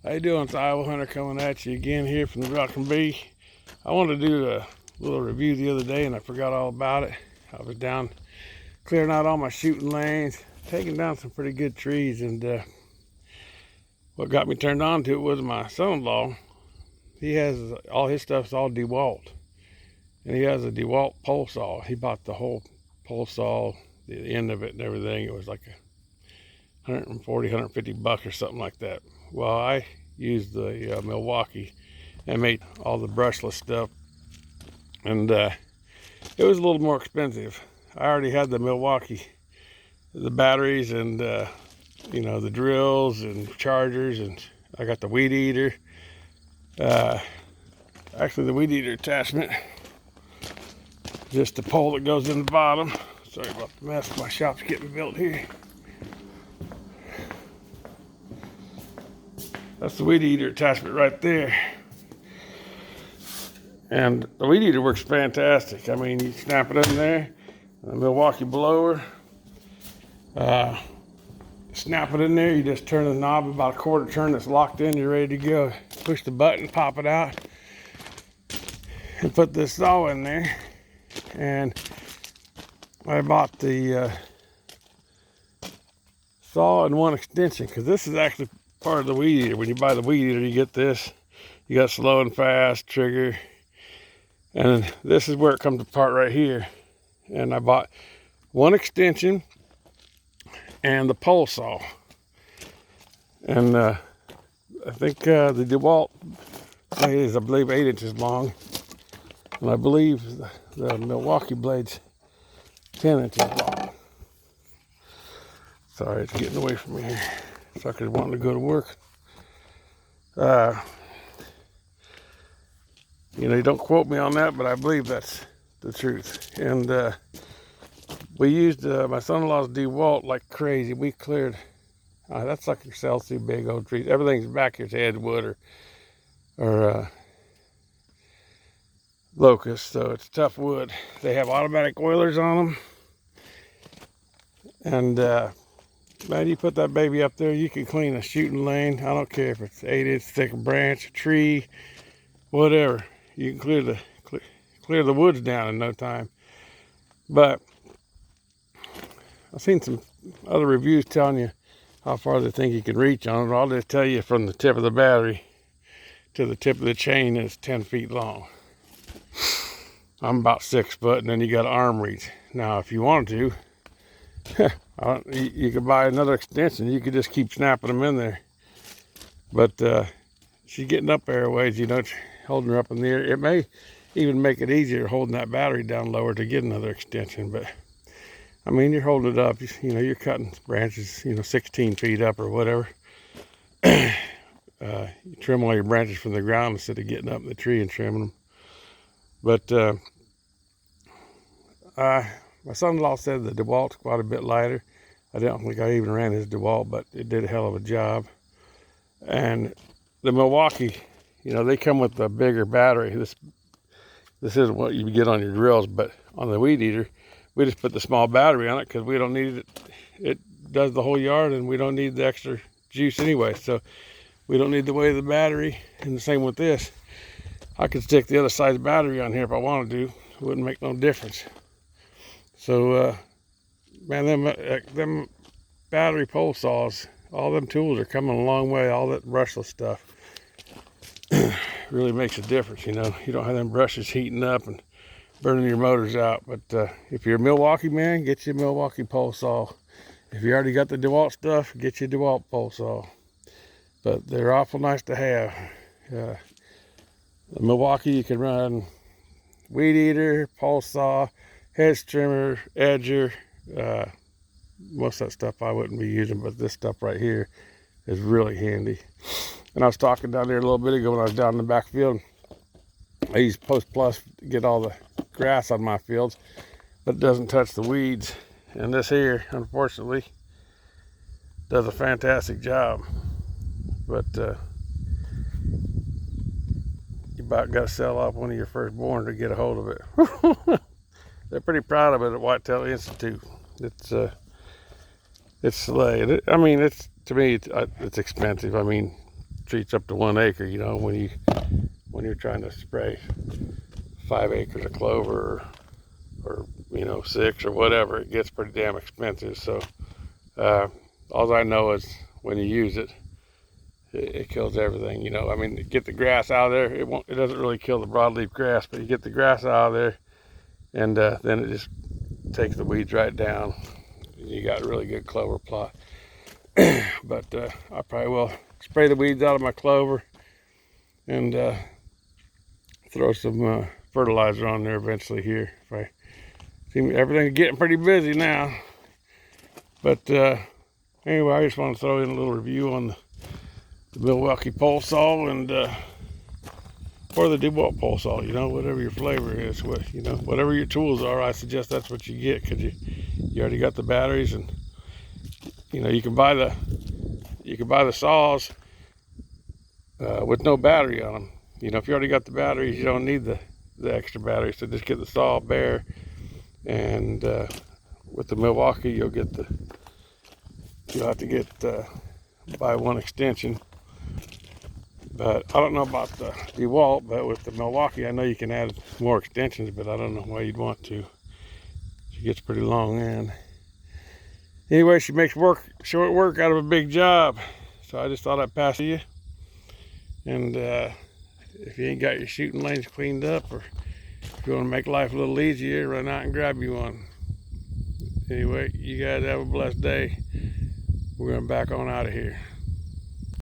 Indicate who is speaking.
Speaker 1: How you doing? It's Iowa Hunter coming at you again here from the Rock Bee. I wanted to do a little review the other day and I forgot all about it. I was down clearing out all my shooting lanes, taking down some pretty good trees, and what got me turned on to it was my son-in-law. He has all his stuff's all DeWalt, and he has a DeWalt pole saw. He bought the whole pole saw, the end of it and everything. It was like a 140, 150 bucks or something like that. Well, I used the Milwaukee M-18, all the brushless stuff, and it was a little more expensive. I already had the Milwaukee, the batteries, and you know, the drills and chargers, and I got the weed eater. Actually, the weed eater attachment, just the pole that goes in the bottom. Sorry about the mess. My shop's getting built here. That's the weed eater attachment right there. And the weed eater works fantastic. I mean, you snap it in there, the Milwaukee blower, snap it in there, you just turn the knob about a quarter turn, it's locked in, you're ready to go. Push the button, pop it out, and put this saw in there. And I bought the saw and one extension, because this is actually part of the weed eater. When you buy the weed eater, you get this. You got slow and fast, trigger, and this is where it comes apart right here. And I bought one extension and the pole saw. And I think the DeWalt blade is, I believe, 8 inches long. And I believe the Milwaukee blade's 10 inches long. Sorry, it's getting away from me here. Suckers wanting to go to work. You know, you don't quote me on that, but I believe that's the truth. And we used my son-in-law's DeWalt like crazy. We cleared, that's like yourself, through big old trees. Everything's back here's Edgewood or locust, so it's tough wood. They have automatic oilers on them. And man, you put that baby up there, you can clean a shooting lane. I don't care if it's 8 inch thick branch, a tree, whatever. You can clear the woods down in no time. But I've seen some other reviews telling you how far they think you can reach on it. I'll just tell you, from the tip of the battery to the tip of the chain, it's 10 feet long. I'm about 6 foot, and then you got arm reach. Now, if you wanted to, you could buy another extension. You could just keep snapping them in there. But she's getting up there a ways, you know, holding her up in the air. It may even make it easier holding that battery down lower to get another extension. But I mean, you're holding it up, you know, you're cutting branches, you know, 16 feet up or whatever. You trim all your branches from the ground instead of getting up in the tree and trimming them. But my son-in-law said the DeWalt's quite a bit lighter. I don't think I even ran his DeWalt, but it did a hell of a job. And the Milwaukee, you know, they come with a bigger battery. This isn't what you get on your drills, but on the weed eater, we just put the small battery on it because we don't need it. It does the whole yard, and we don't need the extra juice anyway. So we don't need the weight of the battery. And the same with this. I could stick the other side's battery on here if I wanted to. It wouldn't make no difference. So, man, them battery pole saws, all them tools are coming a long way. All that brushless stuff really makes a difference, you know. You don't have them brushes heating up and burning your motors out. But if you're a Milwaukee man, get you a Milwaukee pole saw. If you already got the DeWalt stuff, get you a DeWalt pole saw. But they're awful nice to have. The Milwaukee, you can run weed eater, pole saw, hedge trimmer, edger. Most of that stuff I wouldn't be using, but this stuff right here is really handy. And I was talking down there a little bit ago when I was down in the back field. I use Poast Plus to get all the grass on my fields, but it doesn't touch the weeds. And this here, unfortunately, does a fantastic job. But you about got to sell off one of your firstborn to get a hold of it. They're pretty proud of it at Whitetail Institute. It's slayed. I mean, to me, it's expensive. I mean, treats up to 1 acre, you know, when you're trying to spray 5 acres of clover or you know, 6 or whatever, it gets pretty damn expensive. So all I know is when you use it, it kills everything, you know. I mean, get the grass out of there, it doesn't really kill the broadleaf grass, but you get the grass out of there, and then it just takes the weeds right down. You got a really good clover plot. But I probably will spray the weeds out of my clover and throw some fertilizer on there eventually here. If I see everything's getting pretty busy now. But anyway, I just want to throw in a little review on the Milwaukee pole saw and or the DeWalt pole saw, you know, whatever your flavor is, you know, whatever your tools are, I suggest that's what you get, because you already got the batteries, and you know, you can buy the saws with no battery on them. You know, if you already got the batteries, you don't need the extra batteries. So just get the saw bare, and with the Milwaukee, you'll have to buy one extension. But I don't know about the DeWalt, but with the Milwaukee, I know you can add more extensions, but I don't know why you'd want to. She gets pretty long, and anyway, she makes short work out of a big job. So I just thought I'd pass to you. And if you ain't got your shooting lanes cleaned up, or if you want to make life a little easier, run out and grab you one. Anyway, you guys have a blessed day. We're going back on out of here.